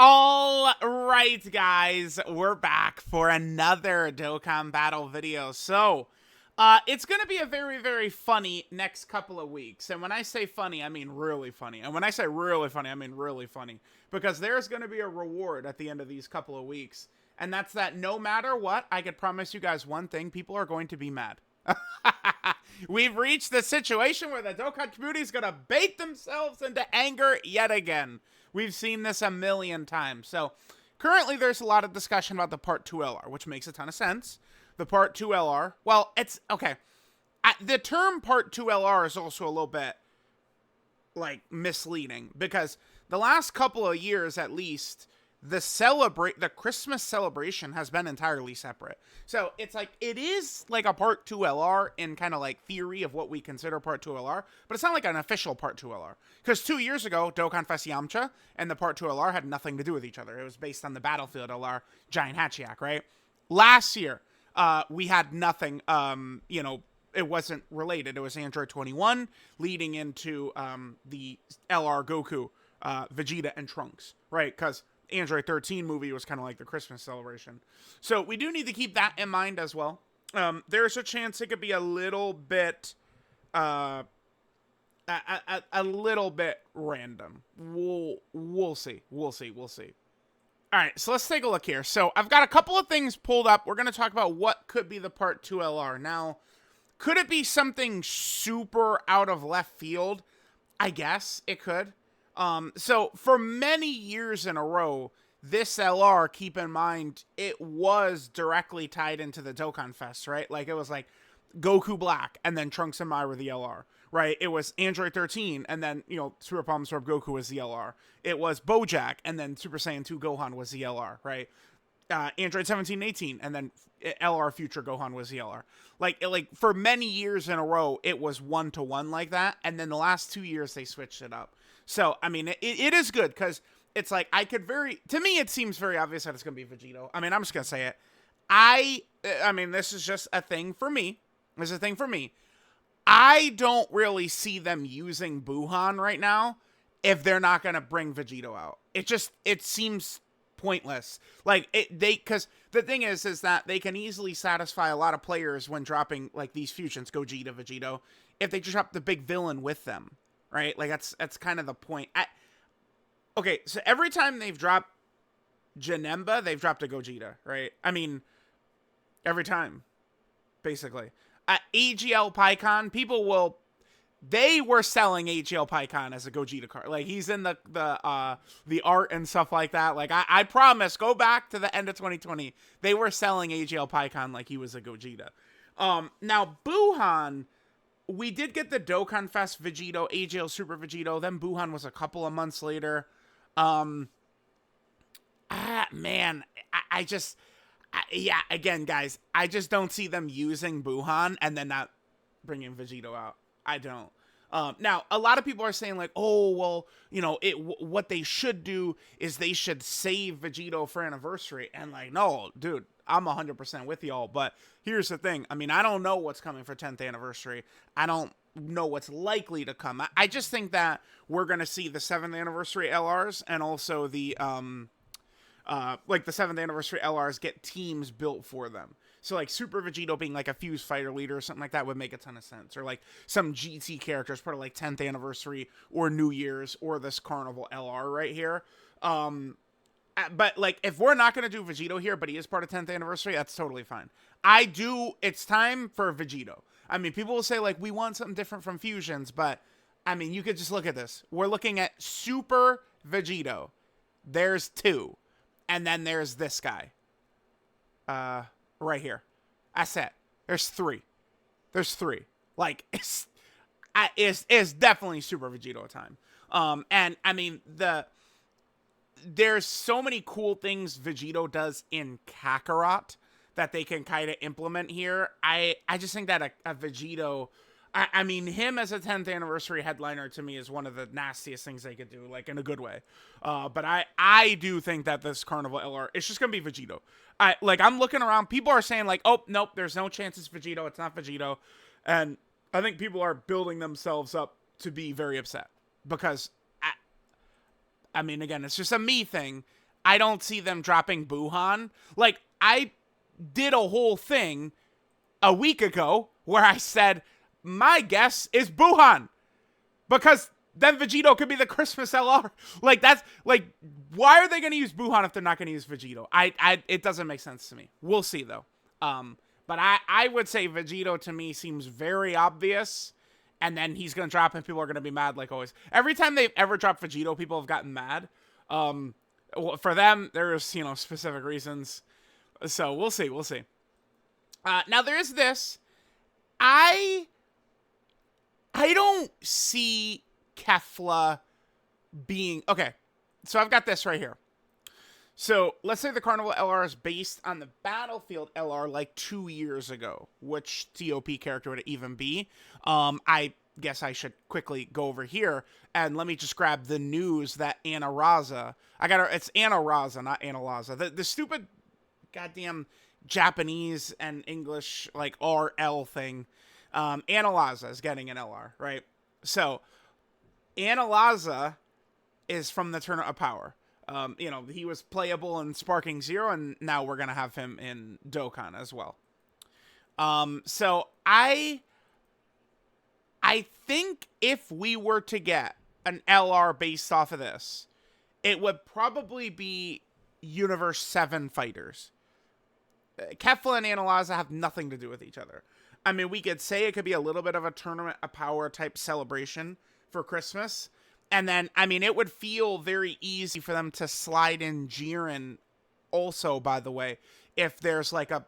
All right, guys, we're back for another Dokkan battle video. It's going to be a very, very funny next couple of weeks. And when I say funny, I mean really funny. And when I say really funny, I mean really funny. Because there's going to be a reward at the end of these couple of weeks. And that's that no matter what, I could promise you guys one thing, people are going to be mad. We've reached the situation where the Dokkan community is going to bait themselves into anger yet again. We've seen this a million times. So currently there's a lot of discussion about the Part 2 LR, which makes a ton of sense. The Part 2 LR, well, it's, okay. The term Part 2 LR is also a little bit, like, misleading. Because the last couple of years, at least, the Christmas celebration has been entirely separate. So it's like, it is like a Part 2 LR in kind of like theory of what we consider Part 2 LR, but it's not like an official Part 2 LR. Because 2 years ago, Dokkan Fest Yamcha and the Part 2 LR had nothing to do with each other. It was based on the Battlefield LR Giant Hachiyak, right? Last year, we had nothing, it wasn't related. It was Android 21 leading into the LR Goku, Vegeta, and Trunks, right? Because Android 13 movie was kind of like the Christmas celebration. So we do need to keep that in mind as well. There's a chance it could be a little bit, a little bit random. We'll see. We'll see. All right, so let's take a look here. So I've got a couple of things pulled up. We're going to talk about what could be the Part 2 LR. Now, could it be something super out of left field? I guess it could. So for many years in a row, this LR, keep in mind, it was directly tied into the Dokkan Fest, right? Like, it was like Goku Black, and then Trunks and Mai were the LR, right? It was Android 13, and then, Super Palm Sword Goku was the LR. It was Bojack, and then Super Saiyan 2 Gohan was the LR, right? Android 17 and 18, and then LR Future Gohan was the LR. Like for many years in a row, it was 1-to-1 like that, and then the last 2 years, they switched it up. So, I mean, it is good, because it's like, to me, it seems very obvious that it's going to be Vegito. I mean, I'm just going to say it. I mean, this is just a thing for me. This is a thing for me. I don't really see them using Buhan right now if they're not going to bring Vegito out. It seems pointless. Like, because the thing is that they can easily satisfy a lot of players when dropping, like, these fusions, Gogeta, Vegito, if they just drop the big villain with them. Right? Like, that's kind of the point. Okay, so every time they've dropped Janemba, they've dropped a Gogeta, right? I mean, every time, basically. AGL Pycon, they were selling AGL Pycon as a Gogeta card. Like, he's in the art and stuff like that. Like, I promise, go back to the end of 2020. They were selling AGL Pycon like he was a Gogeta. Now, Buhan, we did get the Dokkan Fest Vegito, AGL Super Vegito. Then Buhan was a couple of months later. Again, guys, I just don't see them using Buhan and then not bringing Vegito out. I don't. Now, a lot of people are saying, like, oh, well, what they should do is they should save Vegito for Anniversary. And, like, no, dude, I'm 100% with y'all. But here's the thing. I mean, I don't know what's coming for 10th Anniversary. I don't know what's likely to come. I just think that we're going to see the 7th Anniversary LRs and also the, the 7th Anniversary LRs get teams built for them. So, like, Super Vegito being, like, a Fuse Fighter leader or something like that would make a ton of sense. Or, like, some GT characters, part of, like, 10th Anniversary or New Year's or this Carnival LR right here. But, like, if we're not going to do Vegito here, but he is part of 10th Anniversary, that's totally fine. It's time for Vegito. I mean, people will say, like, we want something different from Fusions, but, I mean, you could just look at this. We're looking at Super Vegito. There's 2. And then there's this guy. Right here. That's it. There's 3. Like, it's definitely Super Vegito time. And, I mean, there's so many cool things Vegito does in Kakarot that they can kind of implement here. I just think that a Vegito, I mean, him as a 10th Anniversary headliner to me is one of the nastiest things they could do, like, in a good way. But I do think that this Carnival LR, it's just going to be Vegito. I'm looking around, people are saying, like, oh, nope, there's no chance it's Vegito, it's not Vegito. And I think people are building themselves up to be very upset. Because, I mean, again, it's just a me thing. I don't see them dropping Buhan. Like, I did a whole thing a week ago where I said, my guess is Buhan. Because then Vegito could be the Christmas LR. Like, that's, like, why are they going to use Buhan if they're not going to use Vegito? It doesn't make sense to me. We'll see, though. But I would say Vegito, to me, seems very obvious. And then he's going to drop and people are going to be mad, like always. Every time they've ever dropped Vegito, people have gotten mad. For them, there's, specific reasons. So, we'll see. We'll see. Now, there is this. I don't see KEFLA being... Okay, so I've got this right here. So, let's say the Carnival LR is based on the Battlefield LR like 2 years ago. Which TOP character would it even be? I guess I should quickly go over here, and let me just grab the news that Anna Raza... It's Anna Raza, not Anna Laza. The stupid goddamn Japanese and English, like, RL thing. Analaza is getting an LR, right? So, Analaza is from the Tournament of Power. He was playable in Sparking Zero, and now we're going to have him in Dokkan as well. So, I think if we were to get an LR based off of this, it would probably be Universe 7 fighters. KEFLA and Analaza have nothing to do with each other. I mean, we could say it could be a little bit of a Tournament of Power type celebration for Christmas. And then, I mean, it would feel very easy for them to slide in Jiren also, by the way, if there's like a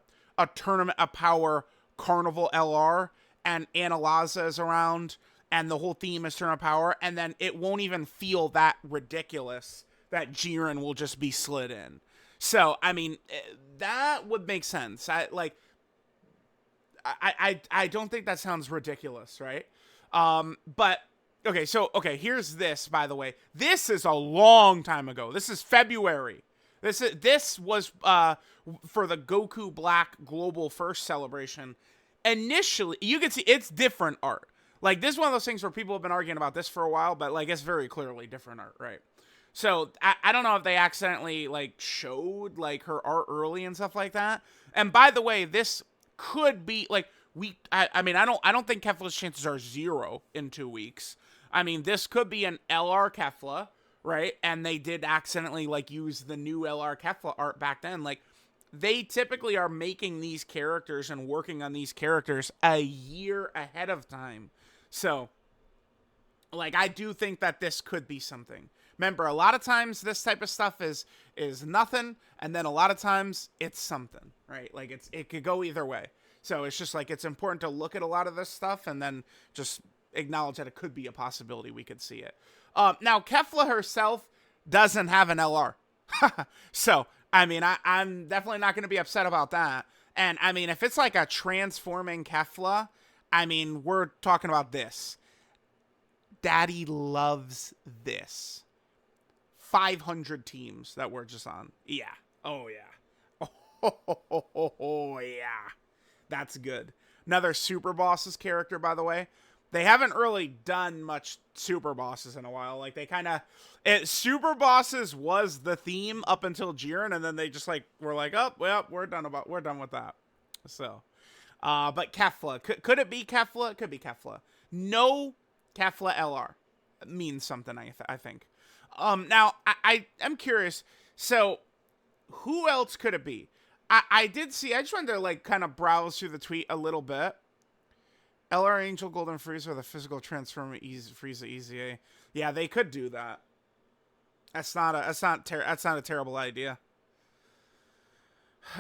Tournament of Power Carnival LR and Analaza is around and the whole theme is Tournament of Power, and then it won't even feel that ridiculous that Jiren will just be slid in. So, I mean, that would make sense. I don't think that sounds ridiculous, right? But, okay, here's this, by the way. This is a long time ago. This is February. This was for the Goku Black Global First celebration. Initially, you can see it's different art. Like, this is one of those things where people have been arguing about this for a while, but, like, it's very clearly different art, right? So, I don't know if they accidentally, like, showed, like, her art early and stuff like that. And by the way, this could be, like, I mean, I don't think KEFLA's chances are 0 in 2 weeks. I mean, this could be an LR KEFLA, right? And they did accidentally, like, use the new LR KEFLA art back then. Like, they typically are making these characters and working on these characters a year ahead of time. So, like, I do think that this could be something. Remember, a lot of times this type of stuff is nothing, and then a lot of times it's something, right? Like, it could go either way. So it's just like, it's important to look at a lot of this stuff and then just acknowledge that it could be a possibility we could see it. Now, KEFLA herself doesn't have an LR. So, I mean, I'm definitely not going to be upset about that. And, I mean, if it's like a transforming KEFLA, I mean, we're talking about this. Daddy loves this. 500 teams that we're just on. Yeah. Oh, yeah. Oh, yeah. That's good. Another Super Bosses character, by the way. They haven't really done much Super Bosses in a while. Like, they kind of... Super Bosses was the theme up until Jiren, and then they just, like, were like, oh, well, we're done with that. So, but KEFLA. Could it be KEFLA? It could be KEFLA. No KEFLA LR. It means something, I think. Now, I'm curious. So, who else could it be? I did see... I just wanted to, like, kind of browse through the tweet a little bit. LR Angel Golden Frieza with a physical transform Frieza EZA. Yeah, they could do that. That's not a terrible idea.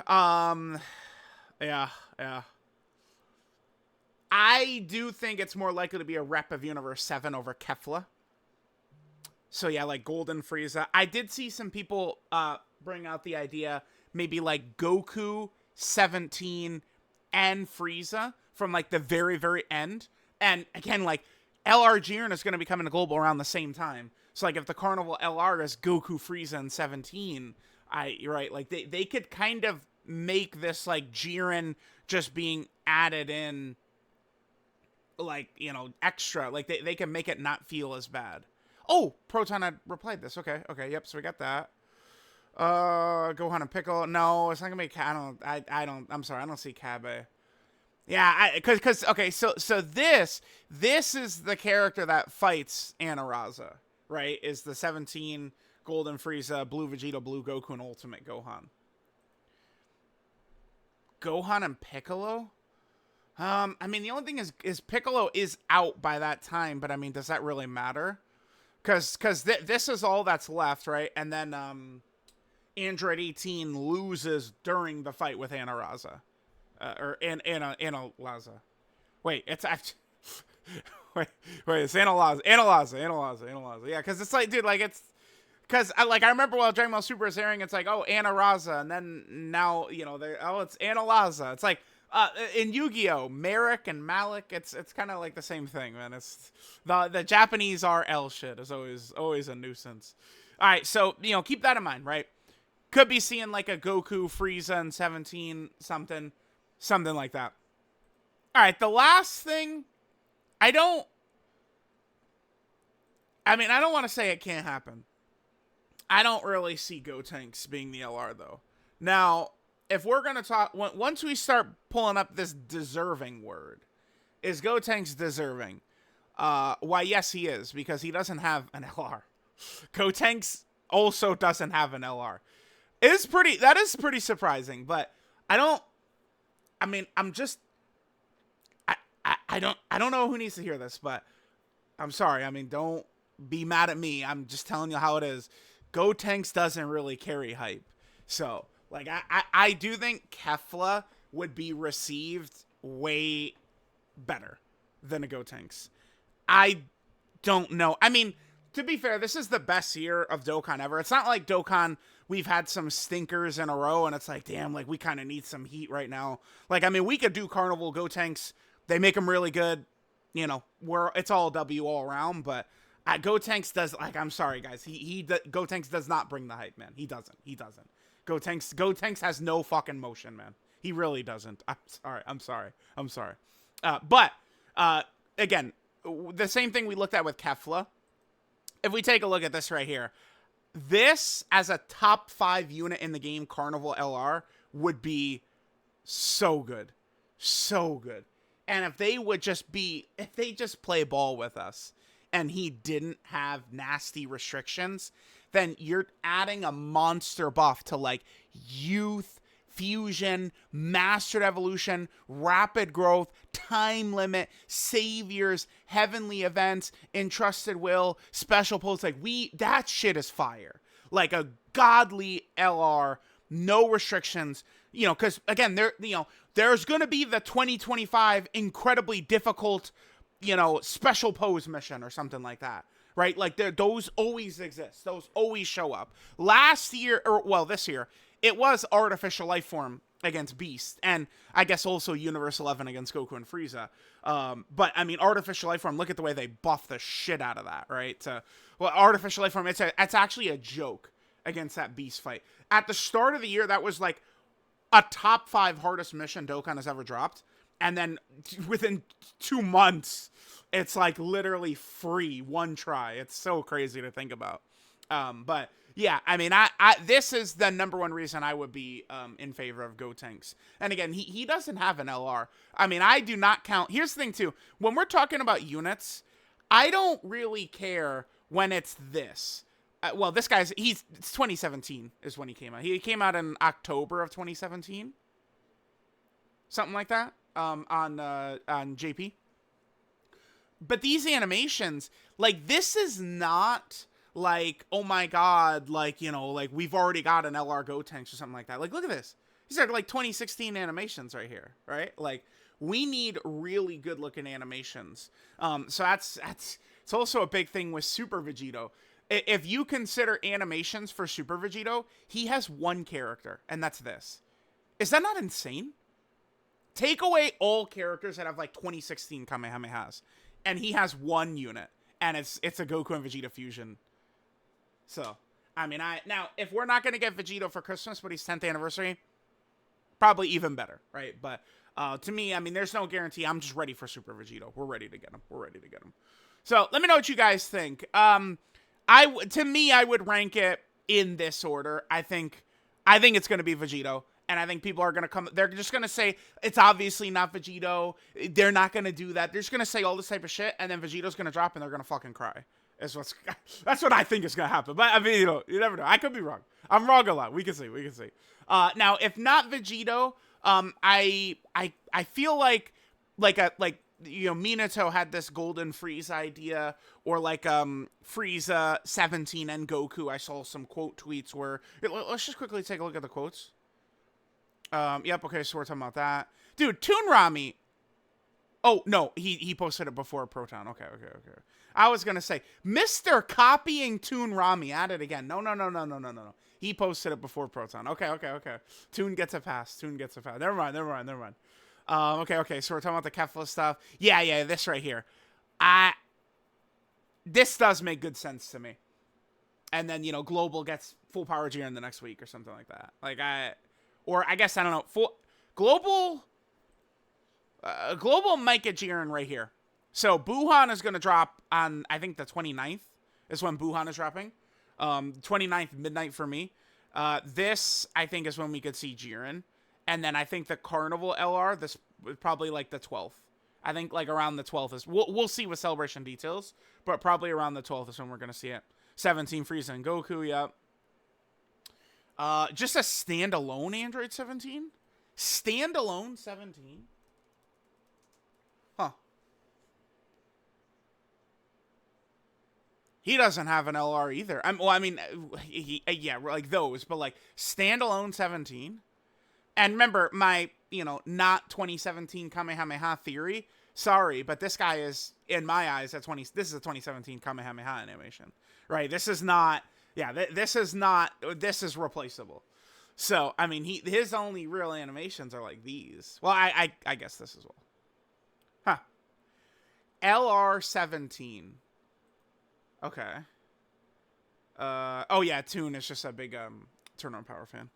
Yeah. I do think it's more likely to be a rep of Universe 7 over KEFLA. So yeah, like Golden Frieza. I did see some people bring out the idea, maybe like Goku, 17, and Frieza from like the very, very end. And again, like LR Jiren is going to be coming to Global around the same time. So like if the Carnival LR is Goku, Frieza, and 17, you're right, like they could kind of make this like Jiren just being added in, like, you know, extra. Like they can make it not feel as bad. Oh, Proton had replied this. Okay, yep, so we got that. Gohan and Piccolo. No, it's not gonna be. I don't. I'm sorry. I don't see Kabe. Yeah, because okay. So this is the character that fights Anaraza, right? Is the 17 Golden Frieza, Blue Vegeta, Blue Goku, and Ultimate Gohan. Gohan and Piccolo. I mean, the only thing is Piccolo is out by that time, but I mean, does that really matter? Because this is all that's left, right? And then Android 18 loses during the fight with Anaraza. Or Analaza. Wait, it's actually... wait, it's Analaza. Yeah, because it's like, dude, like, it's... Because, I remember while Dragon Ball Super is airing, it's like, oh, Anaraza, and then now, you know, it's Analaza. It's like, in Yu-Gi-Oh, Merrick and Malik, it's kind of like the same thing, man. It's the Japanese RL shit is always a nuisance. All right, so, you know, keep that in mind, right? Could be seeing like a Goku, Frieza, and 17 something like that. All right, the last thing, I don't want to say it can't happen. I don't really see Gotenks being the LR, though. Now, if we're going to talk, once we start pulling up this deserving word, is Gotenks deserving? Why, yes, he is, because he doesn't have an LR. Gotenks also doesn't have an LR. That is pretty surprising, but I don't know who needs to hear this, but I'm sorry. I mean, don't be mad at me. I'm just telling you how it is. Gotenks doesn't really carry hype. So, like, I do think KEFLA would be received way better than a Gotenks. I don't know. I mean, to be fair, this is the best year of Dokkan ever. It's not like Dokkan, we've had some stinkers in a row, and it's like, damn, like, we kind of need some heat right now. Like, I mean, we could do Carnival Gotenks. They make them really good. You know, it's all W all around, but Gotenks does, like, I'm sorry, guys. Gotenks does not bring the hype, man. He doesn't. Gotenks has no fucking motion, man. He really doesn't. I'm sorry. But, again, the same thing we looked at with KEFLA. If we take a look at this right here, this as a top 5 unit in the game, Carnival LR, would be so good. So good. And if they just play ball with us and he didn't have nasty restrictions, then you're adding a monster buff to like youth, fusion, mastered evolution, rapid growth, time limit, saviors, heavenly events, entrusted will, special pulse. Like that shit is fire. Like a godly LR, no restrictions, you know, because again, there's going to be the 2025 incredibly difficult, you know, special pose mission or something like that, right? Like those always exist. Those always show up. This year, it was Artificial Life Form against Beast, and I guess also Universe 11 against Goku and Frieza. But I mean, Artificial Life Form, look at the way they buff the shit out of that, right? Artificial Life Form, it's actually a joke against that Beast fight. At the start of the year, that was like a top 5 hardest mission Dokkan has ever dropped. And then within 2 months, it's like literally free, one try. It's so crazy to think about. But yeah, I mean, this is the number one reason I would be in favor of Gotenks. And again, he doesn't have an LR. I mean, I do not count. Here's the thing too. When we're talking about units, I don't really care when it's this. This guy's, it's 2017 is when he came out. He came out in October of 2017. Something like that, on JP. But these animations, like, this is not like, oh my god, like, you know, like, we've already got an LR Gotenks or something like that. Like, look at this. These are like 2016 animations right here, right? Like, we need really good looking animations. So it's also a big thing with Super Vegito. If you consider animations for Super Vegito, he has one character, and that's this. Is that not insane? Take away all characters that have like 2016 Kamehamehas, and he has one unit, and it's a Goku and Vegeta fusion. So, I mean, now if we're not gonna get Vegito for Christmas, but he's 10th anniversary, probably even better, right? But to me, I mean, there's no guarantee. I'm just ready for Super Vegito. We're ready to get him. So let me know what you guys think. I would rank it in this order. I think it's going to be Vegito. And I think people are going to come, they're just going to say, it's obviously not Vegito. They're not going to do that. They're just going to say all this type of shit, and then Vegito's going to drop, and they're going to fucking cry. That's what I think is going to happen. But, I mean, you never know. I could be wrong. I'm wrong a lot. We can see. Now, if not Vegito, I feel like Minato had this golden Frieza idea, or like Frieza 17 and Goku. I saw some quote tweets where, let's just quickly take a look at the quotes. Yep, okay, so we're talking about that. Dude, Toon Rami. Oh, no, he posted it before Proton. Okay. I was going to say, Mr. Copying Toon Rami at it again. No. He posted it before Proton. Okay. Toon gets a pass. Never mind. Okay, so we're talking about the KEFLA stuff. Yeah, this right here. This does make good sense to me. And then, Global gets full power Jiren the next week or something like that. Or I guess, I don't know. Global might get Jiren right here. So Buhan is going to drop on, I think, the 29th is when Buhan is dropping. 29th, midnight for me. This, I think, is when we could see Jiren. And then I think the Carnival LR, this is probably like the 12th. I think like around the 12th is, we'll see with Celebration details, but probably around the 12th is when we're going to see it. 17 Frieza and Goku, yep. Just a standalone Android 17? Standalone 17? Huh. He doesn't have an LR either. Yeah, like those, but like standalone 17. And remember, my, not 2017 Kamehameha theory. Sorry, but this guy is, in my eyes, this is a 2017 Kamehameha animation. Right? This is not... Yeah, this is replaceable. So, I mean, his only real animations are like these. Well, I guess this as well. Huh. LR17. Okay. Oh yeah, Toon is just a big Turn On Power fan.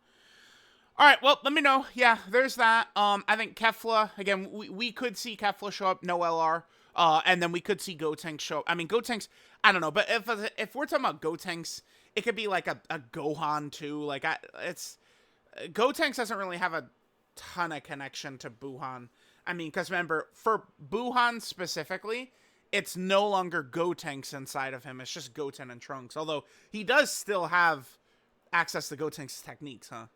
All right, well, let me know. Yeah, there's that. I think KEFLA, again, we could see KEFLA show up, no LR. And then we could see Gotenks show up. I mean, Gotenks, I don't know, but if we're talking about Gotenks, it could be like a Gohan too. Like Gotenks doesn't really have a ton of connection to Buhan. I mean, because remember, for Buhan specifically, it's no longer Gotenks inside of him. It's just Goten and Trunks. Although he does still have access to Gotenks' techniques, huh?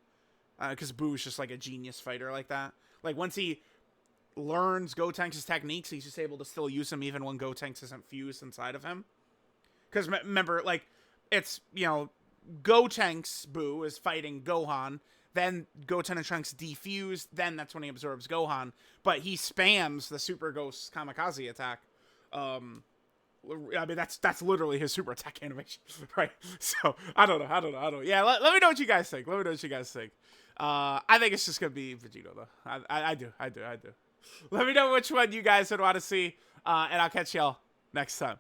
Because Boo is just like a genius fighter like that. Like once he learns Gotenks' techniques, he's just able to still use them even when Gotenks isn't fused inside of him. Because remember, like, it's, Gotenks Boo is fighting Gohan, then Goten and Trunks defuse, then that's when he absorbs Gohan, but he spams the Super Ghost Kamikaze attack. I mean, that's literally his super attack animation, right? So, I don't know. Yeah, let me know what you guys think. I think it's just gonna be Vegito, though. I do. Let me know which one you guys would want to see, and I'll catch y'all next time.